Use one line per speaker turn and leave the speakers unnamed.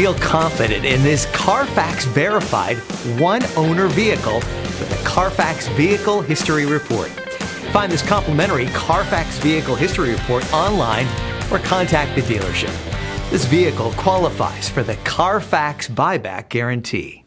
Feel confident in this Carfax verified one-owner vehicle with a Carfax Vehicle History Report. Find this complimentary Carfax Vehicle History Report online or contact the dealership. This vehicle qualifies for the Carfax Buyback Guarantee.